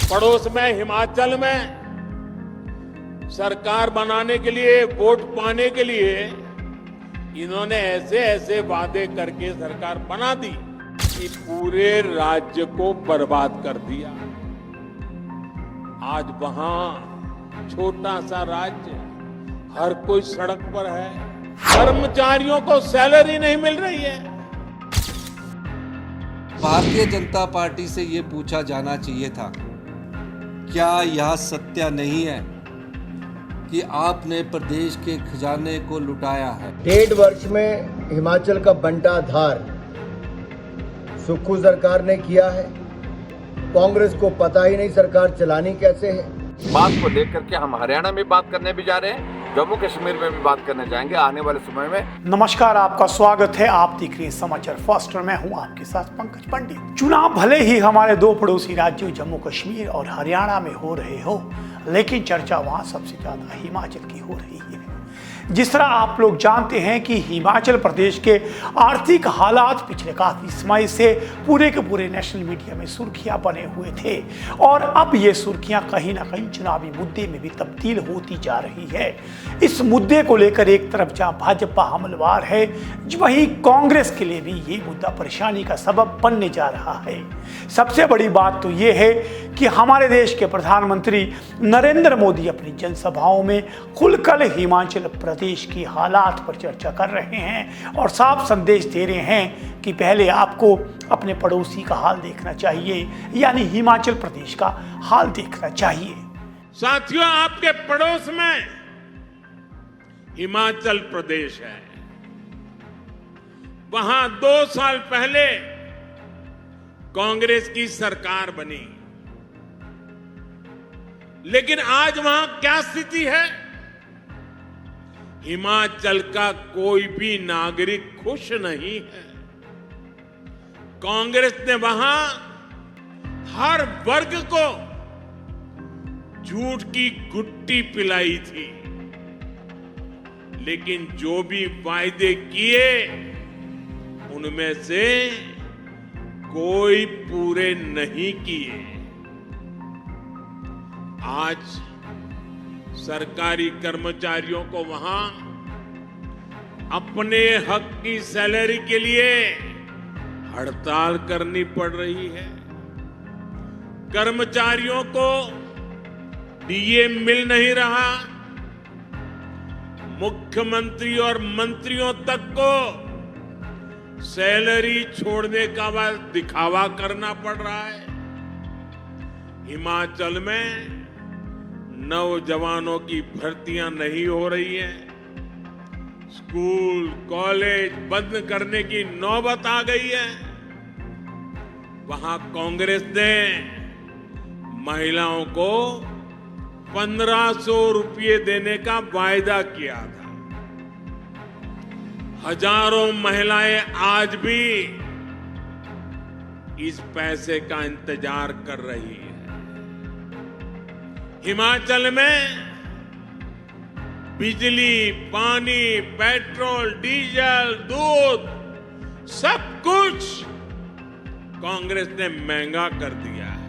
पड़ोस में हिमाचल में सरकार बनाने के लिए, वोट पाने के लिए इन्होंने ऐसे ऐसे वादे करके सरकार बना दी कि पूरे राज्य को बर्बाद कर दिया। आज वहां छोटा सा राज्य, हर कोई सड़क पर है, कर्मचारियों को सैलरी नहीं मिल रही है। भारतीय जनता पार्टी से ये पूछा जाना चाहिए था, क्या यह सत्य नहीं है कि आपने प्रदेश के खजाने को लुटाया है? 1.5 वर्ष में हिमाचल का बंटाधार सुक्खू सरकार ने किया है। कांग्रेस को पता ही नहीं सरकार चलानी कैसे है। बात को देख करके हम हरियाणा में बात करने भी जा रहे हैं, जम्मू कश्मीर में भी बात करने जाएंगे आने वाले समय में। नमस्कार, आपका स्वागत है। आप देख रहे हैं समाचार फर्स्ट और मैं हूं आपके साथ पंकज पंडित। चुनाव भले ही हमारे दो पड़ोसी राज्यों जम्मू कश्मीर और हरियाणा में हो रहे हो, लेकिन चर्चा वहां सबसे ज्यादा हिमाचल की हो रही है। जिस तरह आप लोग जानते हैं कि हिमाचल प्रदेश के आर्थिक हालात पिछले काफी समय से पूरे के पूरे नेशनल मीडिया में सुर्खियां बने हुए थे और अब ये सुर्खियां कहीं ना कहीं चुनावी मुद्दे में भी तब्दील होती जा रही है। इस मुद्दे को लेकर एक तरफ जहां भाजपा हमलावर है, वहीं कांग्रेस के लिए भी ये मुद्दा परेशानी का सबब बनने जा रहा है। सबसे बड़ी बात तो ये है कि हमारे देश के प्रधानमंत्री नरेंद्र मोदी अपनी जनसभाओं में खुलकर हिमाचल प्रदेश की हालात पर चर्चा कर रहे हैं और साफ संदेश दे रहे हैं कि पहले आपको अपने पड़ोसी का हाल देखना चाहिए, यानी हिमाचल प्रदेश का हाल देखना चाहिए। साथियों, आपके पड़ोस में हिमाचल प्रदेश है। वहां 2 साल पहले कांग्रेस की सरकार बनी, लेकिन आज वहां क्या स्थिति है? हिमाचल का कोई भी नागरिक खुश नहीं है। कांग्रेस ने वहां हर वर्ग को झूठ की गुट्टी पिलाई थी, लेकिन जो भी वायदे किए उनमें से कोई पूरे नहीं किए। आज सरकारी कर्मचारियों को वहां अपने हक की सैलरी के लिए हड़ताल करनी पड़ रही है। कर्मचारियों को डीए मिल नहीं रहा। मुख्यमंत्री और मंत्रियों तक को सैलरी छोड़ने का बाद दिखावा करना पड़ रहा है। हिमाचल में नौजवानों की भर्तियां नहीं हो रही हैं। स्कूल कॉलेज बंद करने की नौबत आ गई है। वहां कांग्रेस ने महिलाओं को 1500 रुपये देने का वायदा किया था। हजारों महिलाएं आज भी इस पैसे का इंतजार कर रही है। हिमाचल में बिजली, पानी, पेट्रोल, डीजल, दूध सब कुछ कांग्रेस ने महंगा कर दिया है।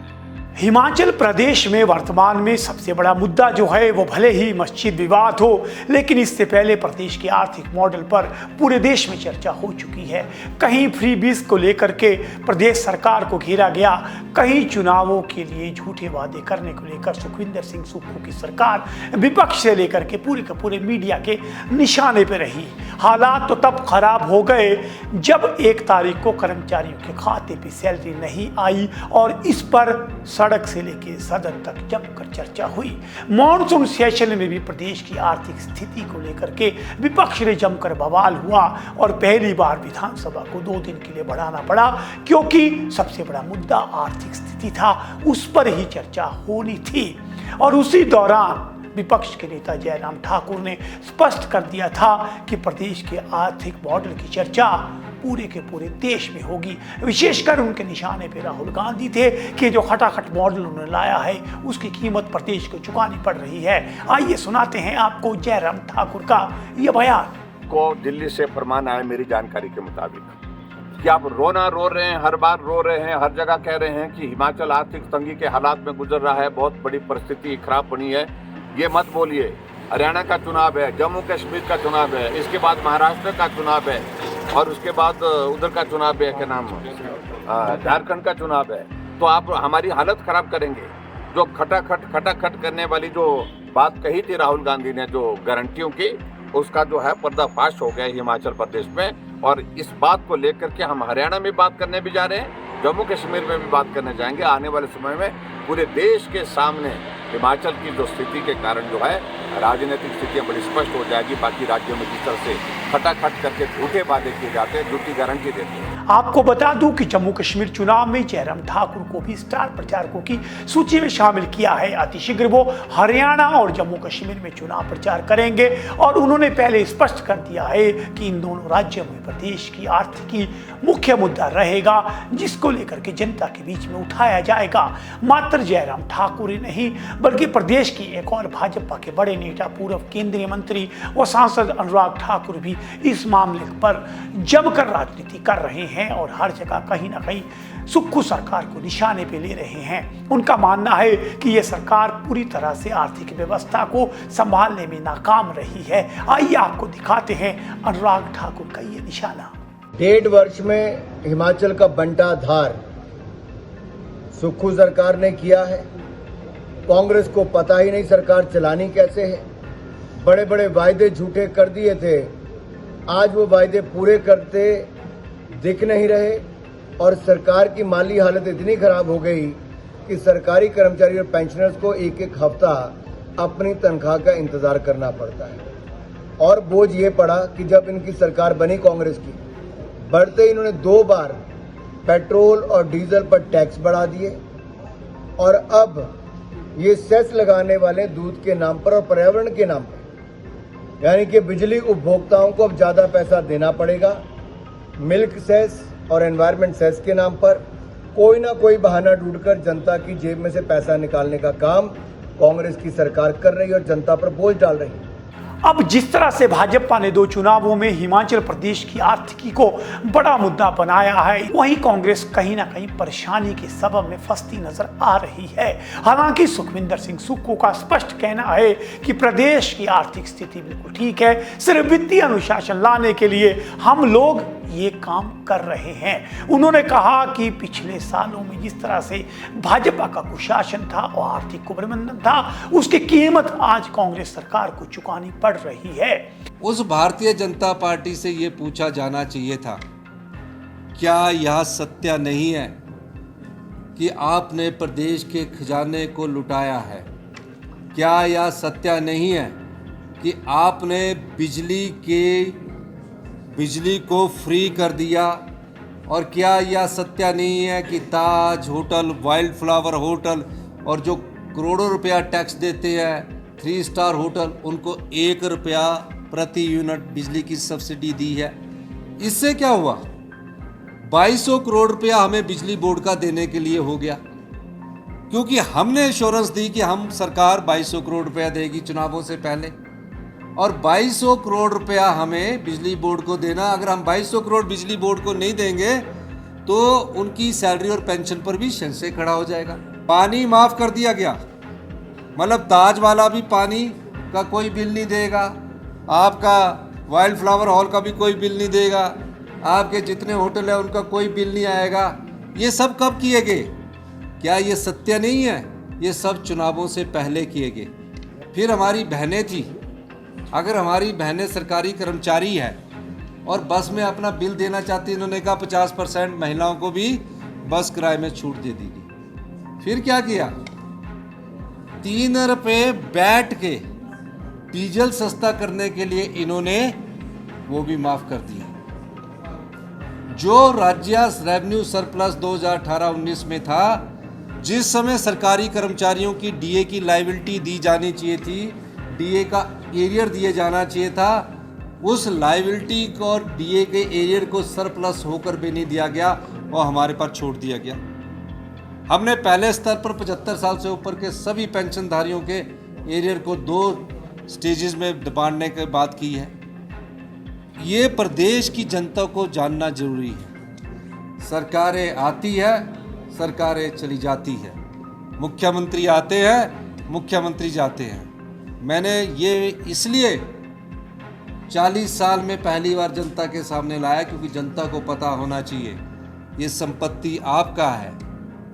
हिमाचल प्रदेश में वर्तमान में सबसे बड़ा मुद्दा जो है वो भले ही मस्जिद विवाद हो, लेकिन इससे पहले प्रदेश के आर्थिक मॉडल पर पूरे देश में चर्चा हो चुकी है। कहीं फ्री बीज को लेकर के प्रदेश सरकार को घेरा गया, कहीं चुनावों के लिए झूठे वादे करने को लेकर सुखविंदर सिंह सुक्खू की सरकार विपक्ष से लेकर के पूरे मीडिया के निशाने पर रही। हालात तो तब खराब हो गए जब 1 तारीख को कर्मचारियों के खाते पे सैलरी नहीं आई और इस पर सड़क से लेकर सदन तक जमकर चर्चा हुई। मॉनसून सेशन में भी प्रदेश की आर्थिक स्थिति को लेकर के विपक्ष ने जमकर बवाल हुआ और पहली बार विधानसभा को 2 दिन के लिए बढ़ाना पड़ा, क्योंकि सबसे बड़ा मुद्दा आर्थिक स्थिति था, उस पर ही चर्चा होनी थी। और उसी दौरान विपक्ष के नेता जयराम ठाकुर ने स्पष्ट कर दिया था कि प्रदेश के आर्थिक मॉडल की चर्चा पूरे के पूरे देश में होगी। विशेषकर उनके निशाने पे राहुल गांधी थे कि जो खटाखट मॉडल उन्होंने लाया है उसकी कीमत प्रदेश को चुकानी पड़ रही है। आइए सुनाते हैं आपको जयराम ठाकुर का यह बयान। को दिल्ली से फरमान आया मेरी जानकारी के मुताबिक कि आप रोना रो रहे हैं, हर बार रो रहे हैं, हर जगह कह रहे हैं कि हिमाचल आर्थिक तंगी के हालात में गुजर रहा है, बहुत बड़ी परिस्थिति खराब बनी है। ये मत बोलिए। हरियाणा का चुनाव है, जम्मू कश्मीर का चुनाव है, इसके बाद महाराष्ट्र का चुनाव है और उसके बाद उधर का चुनाव है, क्या नाम, झारखंड का चुनाव है। तो आप हमारी हालत खराब करेंगे। जो खटाखट करने वाली जो बात कही थी राहुल गांधी ने, जो गारंटियों की, उसका जो है पर्दाफाश हो गया हिमाचल प्रदेश में। और इस बात को लेकर के हम हरियाणा में बात करने भी जा रहे हैं, जम्मू कश्मीर में भी बात करने जाएंगे। आने वाले समय में पूरे देश के सामने हिमाचल की जो स्थिति के कारण जो है राजनीतिक स्थितियां बड़ी स्पष्ट हो जाएगी। बाकी राज्यों में जिस तरह से खटाखट करके झूठे वादे किए जाते हैं, झूठी गारंटी देते हैं। आपको बता दूं कि जम्मू कश्मीर चुनाव में जयराम ठाकुर को भी स्टार प्रचारकों की सूची में शामिल किया है। अतिशीघ्र वो हरियाणा और जम्मू कश्मीर में चुनाव प्रचार करेंगे और उन्होंने पहले स्पष्ट कर दिया है कि इन दोनों राज्यों में प्रदेश की आर्थिकी मुख्य मुद्दा रहेगा, जिसको लेकर के जनता के बीच में उठाया जाएगा। मात्र जयराम ठाकुर ही नहीं बल्कि प्रदेश की एक और भाजपा के बड़े नेता, पूर्व केंद्रीय मंत्री व सांसद अनुराग ठाकुर भी इस मामले पर जमकर राजनीति कर रहे हैं और हर जगह कहीं ना कहीं सुक्खू सरकार को निशाने पे ले रहे हैं। उनका मानना है कि यह सरकार पूरी तरह से आर्थिक व्यवस्था को संभालने में नाकाम रही है। आइए आपको दिखाते हैं अनुराग ठाकुर का ये निशाना। 1.5 वर्ष में हिमाचल का बंटाधार सुक्खू सरकार ने किया है। कांग्रेस को पता ही नहीं सरकार चलानी कैसे है। बड़े बड़े वायदे झूठे कर दिए थे, आज वो वायदे पूरे करते दिख नहीं रहे और सरकार की माली हालत इतनी खराब हो गई कि सरकारी कर्मचारी और पेंशनर्स को एक एक हफ्ता अपनी तनख्वाह का इंतजार करना पड़ता है। और बोझ ये पड़ा कि जब इनकी सरकार बनी कांग्रेस की, बढ़ते ही इन्होंने 2 बार पेट्रोल और डीजल पर टैक्स बढ़ा दिए और अब ये सेस लगाने वाले दूध के नाम पर और पर्यावरण के नाम पर, यानी कि बिजली उपभोक्ताओं को अब ज़्यादा पैसा देना पड़ेगा। मिल्क सेस और एनवायरनमेंट सेस के नाम पर कोई ना कोई बहाना ढूंढकर जनता की जेब में से पैसा निकालने का काम कांग्रेस की सरकार कर रही है और जनता पर बोझ डाल रही है। अब जिस तरह से भाजपा ने 2 चुनावों में हिमाचल प्रदेश की आर्थिकी को बड़ा मुद्दा बनाया है, वहीं कांग्रेस कहीं ना कहीं परेशानी के सबब में फंसती नजर आ रही है। हालांकि सुखविंदर सिंह सुक्खू का स्पष्ट कहना है कि प्रदेश की आर्थिक स्थिति बिल्कुल ठीक है, सिर्फ वित्तीय अनुशासन लाने के लिए हम लोग ये काम कर रहे हैं। उन्होंने कहा कि पिछले सालों में जिस तरह से भाजपा का कुशासन था और आर्थिक कुप्रबंधन था, उसकी कीमत आज कांग्रेस सरकार को चुकानी पड़ रही है। उस भारतीय जनता पार्टी से ये पूछा जाना चाहिए था, क्या यह सत्य नहीं है कि आपने प्रदेश के खजाने को लुटाया है? क्या यह सत्य नहीं है कि आपने बिजली को फ्री कर दिया? और क्या यह सत्य नहीं है कि ताज होटल, वाइल्ड फ्लावर होटल और जो करोड़ों रुपया टैक्स देते हैं 3 स्टार होटल, उनको 1 रुपया प्रति यूनिट बिजली की सब्सिडी दी है? इससे क्या हुआ? 2200 करोड़ रुपया हमें बिजली बोर्ड का देने के लिए हो गया, क्योंकि हमने एश्योरेंस दी कि हम सरकार 2200 करोड़ रुपया देगी चुनावों से पहले, और 2200 करोड़ रुपया हमें बिजली बोर्ड को देना। अगर हम 2200 करोड़ बिजली बोर्ड को नहीं देंगे तो उनकी सैलरी और पेंशन पर भी संशय खड़ा हो जाएगा। पानी माफ कर दिया गया, मतलब ताज वाला भी पानी का कोई बिल नहीं देगा, आपका वाइल्ड फ्लावर हॉल का भी कोई बिल नहीं देगा, आपके जितने होटल है उनका कोई बिल नहीं आएगा। ये सब कब किए गए? क्या ये सत्य नहीं है? ये सब चुनावों से पहले किए गए। फिर हमारी बहनें थी, अगर हमारी बहनें सरकारी कर्मचारी है और बस में अपना बिल देना चाहती, इन्होंने कहा 50% महिलाओं को भी बस किराए में छूट दे दी गई। फिर क्या किया? 3 रुपये बैठ के डीजल सस्ता करने के लिए इन्होंने वो भी माफ कर दिया। जो राज्य रेवेन्यू सरप्लस 2018-19 में था, जिस समय सरकारी कर्मचारियों की डीए की लायबिलिटी दी जानी चाहिए थी, डीए का एरियर दिए जाना चाहिए था, उस लायबिलिटी को और डीए के एरियर को सरप्लस होकर भी नहीं दिया गया और हमारे पास छोड़ दिया गया। हमने पहले स्तर पर 75 साल से ऊपर के सभी पेंशनधारियों के एरियर को 2 स्टेजेस में बांटने की बात की है। ये प्रदेश की जनता को जानना जरूरी है सरकारें आती है, सरकारें चली जाती है, मुख्यमंत्री आते हैं, मुख्यमंत्री जाते हैं। मैंने ये इसलिए 40 साल में पहली बार जनता के सामने लाया क्योंकि जनता को पता होना चाहिए ये संपत्ति आपका है,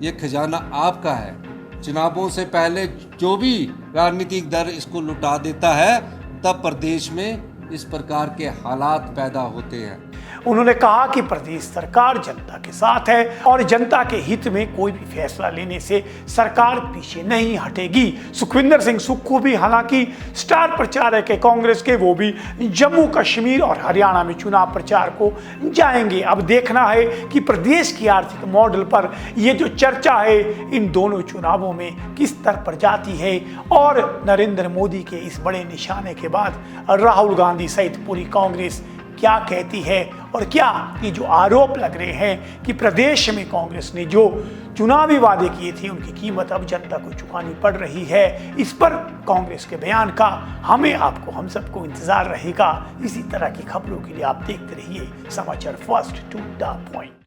ये खजाना आपका है। चुनावों से पहले जो भी राजनीतिक दल इसको लुटा देता है तब प्रदेश में इस प्रकार के हालात पैदा होते हैं। उन्होंने कहा कि प्रदेश सरकार जनता के साथ है और जनता के हित में कोई भी फैसला लेने से सरकार पीछे नहीं हटेगी। सुखविंदर सिंह सुक्खू भी हालांकि स्टार प्रचारक है कांग्रेस के, वो भी जम्मू कश्मीर और हरियाणा में चुनाव प्रचार को जाएंगे। अब देखना है कि प्रदेश की आर्थिक मॉडल पर ये जो चर्चा है इन दोनों चुनावों में किस स्तर पर जाती है और नरेंद्र मोदी के इस बड़े निशाने के बाद राहुल गांधी सहित पूरी कांग्रेस क्या कहती है और क्या ये जो आरोप लग रहे हैं कि प्रदेश में कांग्रेस ने जो चुनावी वादे किए थे उनकी कीमत अब जनता को चुकानी पड़ रही है, इस पर कांग्रेस के बयान का हमें आपको हम सबको इंतजार रहेगा। इसी तरह की खबरों के लिए आप देखते रहिए समाचार फर्स्ट टू द पॉइंट।